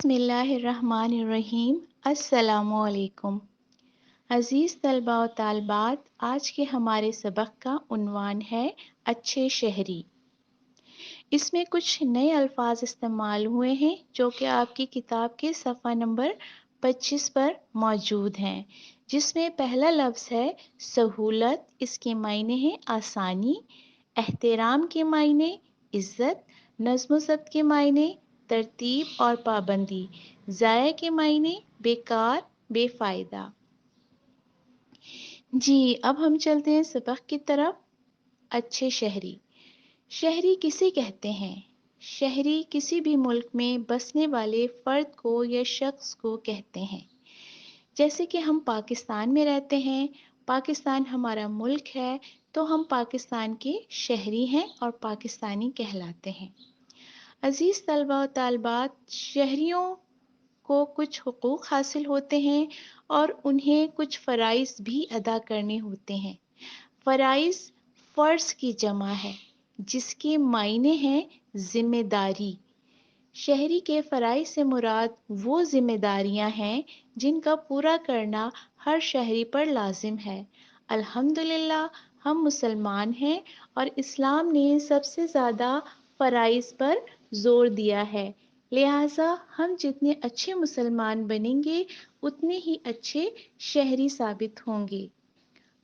بسم اللہ الرحمن الرحیم۔ السلام علیکم عزیز طلباء و طالبات، آج کے ہمارے سبق کا عنوان ہے اچھے شہری۔ اس میں کچھ نئے الفاظ استعمال ہوئے ہیں جو کہ آپ کی کتاب کے صفحہ نمبر 25 پر موجود ہیں، جس میں پہلا لفظ ہے سہولت۔ اس کے معنی ہیں آسانی۔ احترام کے معنی عزت۔ نظم و ضبط کے معنی ترتیب اور پابندی۔ ضائع کے معنی بیکار، بے فائدہ۔ جی اب ہم چلتے ہیں سبق کی طرف۔ اچھے شہری۔ شہری کسے کہتے ہیں؟ شہری کسی بھی ملک میں بسنے والے فرد کو یا شخص کو کہتے ہیں۔ جیسے کہ ہم پاکستان میں رہتے ہیں، پاکستان ہمارا ملک ہے، تو ہم پاکستان کے شہری ہیں اور پاکستانی کہلاتے ہیں۔ عزیز طلباء و طالبات، شہریوں کو کچھ حقوق حاصل ہوتے ہیں اور انہیں کچھ فرائض بھی ادا کرنے ہوتے ہیں۔ فرائض فرض کی جمع ہے، جس کے معنی ہیں ذمہ داری۔ شہری کے فرائض سے مراد وہ ذمہ داریاں ہیں جن کا پورا کرنا ہر شہری پر لازم ہے۔ الحمدللہ ہم مسلمان ہیں اور اسلام نے سب سے زیادہ فرائض پر زور دیا ہے، لہٰذا ہم جتنے اچھے مسلمان بنیں گے اتنے ہی اچھے شہری ثابت ہوں گے۔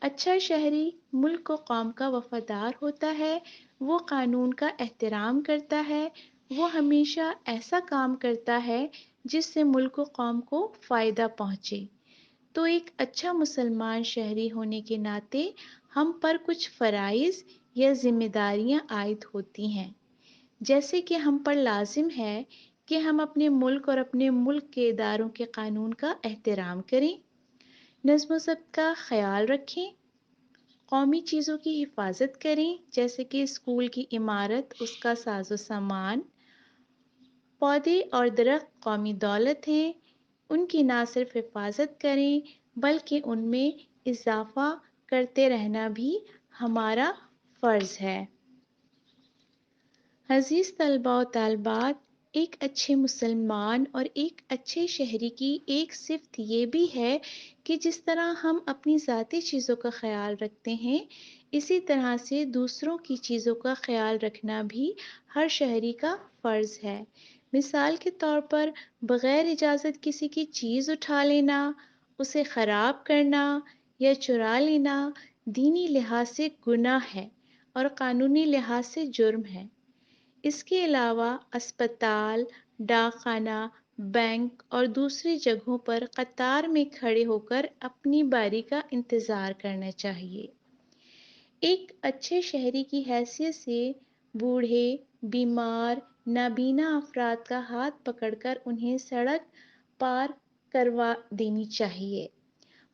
اچھا شہری ملک و قوم کا وفادار ہوتا ہے، وہ قانون کا احترام کرتا ہے، وہ ہمیشہ ایسا کام کرتا ہے جس سے ملک و قوم کو فائدہ پہنچے۔ تو ایک اچھا مسلمان شہری ہونے کے ناطے ہم پر کچھ فرائض یا ذمہ داریاں عائد ہوتی ہیں، جیسے کہ ہم پر لازم ہے کہ ہم اپنے ملک اور اپنے ملک کے اداروں کے قانون کا احترام کریں، نظم و ضبط کا خیال رکھیں، قومی چیزوں کی حفاظت کریں جیسے کہ اسکول کی عمارت، اس کا ساز و سامان۔ پودے اور درخت قومی دولت ہیں، ان کی نہ صرف حفاظت کریں بلکہ ان میں اضافہ کرتے رہنا بھی ہمارا فرض ہے۔ عزیز طلباء و طالبات، ایک اچھے مسلمان اور ایک اچھے شہری کی ایک صفت یہ بھی ہے کہ جس طرح ہم اپنی ذاتی چیزوں کا خیال رکھتے ہیں، اسی طرح سے دوسروں کی چیزوں کا خیال رکھنا بھی ہر شہری کا فرض ہے۔ مثال کے طور پر بغیر اجازت کسی کی چیز اٹھا لینا، اسے خراب کرنا یا چرا لینا دینی لحاظ سے گناہ ہے اور قانونی لحاظ سے جرم ہے۔ اس کے علاوہ اسپتال، ڈاک خانہ، بینک اور دوسری جگہوں پر قطار میں کھڑے ہو کر اپنی باری کا انتظار کرنا چاہیے۔ ایک اچھے شہری کی حیثیت سے بوڑھے، بیمار، نابینا افراد کا ہاتھ پکڑ کر انہیں سڑک پار کروا دینی چاہیے۔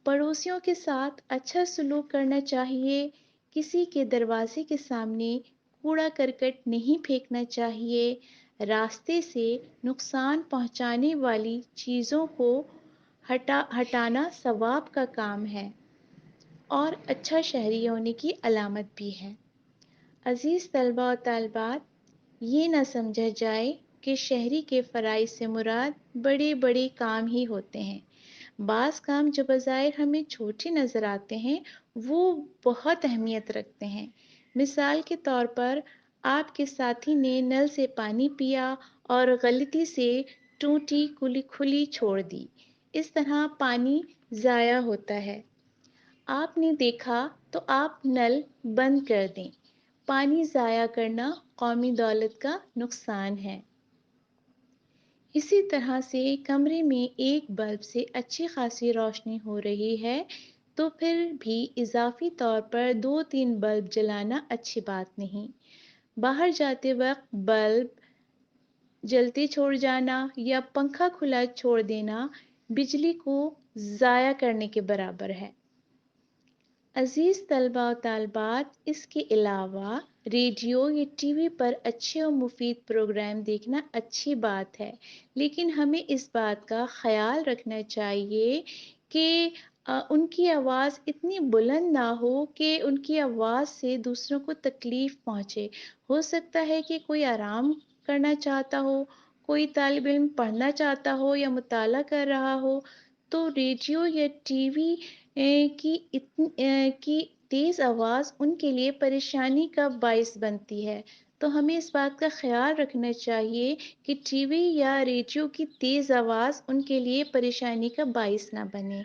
پڑوسیوں کے ساتھ اچھا سلوک کرنا چاہیے، کسی کے دروازے کے سامنے کوڑا کرکٹ نہیں پھینکنا چاہیے، راستے سے نقصان پہنچانے والی چیزوں کو ہٹانا ثواب کا کام ہے اور اچھا شہری ہونے کی علامت بھی ہے۔ عزیز طلباء و طالبات، یہ نہ سمجھا جائے کہ شہری کے فرائض سے مراد بڑے بڑے کام ہی ہوتے ہیں۔ بعض کام جو بظاہر ہمیں چھوٹے نظر آتے ہیں وہ بہت اہمیت رکھتے ہیں۔ مثال کے طور پر آپ کے ساتھی نے نل سے پانی پیا اور غلطی سے ٹوٹی کھلی چھوڑ دی، اس طرح پانی ضائع ہوتا ہے۔ آپ نے دیکھا تو آپ نل بند کر دیں۔ پانی ضائع کرنا قومی دولت کا نقصان ہے۔ اسی طرح سے کمرے میں ایک بلب سے اچھی خاصی روشنی ہو رہی ہے تو پھر بھی اضافی طور پر 2-3 بلب جلانا اچھی بات نہیں۔ باہر جاتے وقت بلب جلتے چھوڑ جانا یا پنکھا کھلا چھوڑ دینا بجلی کو ضائع کرنے کے برابر ہے۔ عزیز طلباء و طالبات، اس کے علاوہ ریڈیو یا ٹی وی پر اچھے اور مفید پروگرام دیکھنا اچھی بات ہے، لیکن ہمیں اس بات کا خیال رکھنا چاہیے کہ ان کی آواز اتنی بلند نہ ہو کہ ان کی آواز سے دوسروں کو تکلیف پہنچے۔ ہو سکتا ہے کہ کوئی آرام کرنا چاہتا ہو، کوئی طالب علم پڑھنا چاہتا ہو یا مطالعہ کر رہا ہو تو ریڈیو یا ٹی وی کی تیز آواز ان کے لیے پریشانی کا باعث بنتی ہے۔ تو ہمیں اس بات کا خیال رکھنا چاہیے کہ ٹی وی یا ریڈیو کی تیز آواز ان کے لیے پریشانی کا باعث نہ بنے۔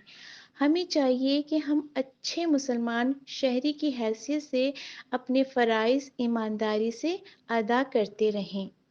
ہمیں چاہیے کہ ہم اچھے مسلمان شہری کی حیثیت سے اپنے فرائض ایمانداری سے ادا کرتے رہیں۔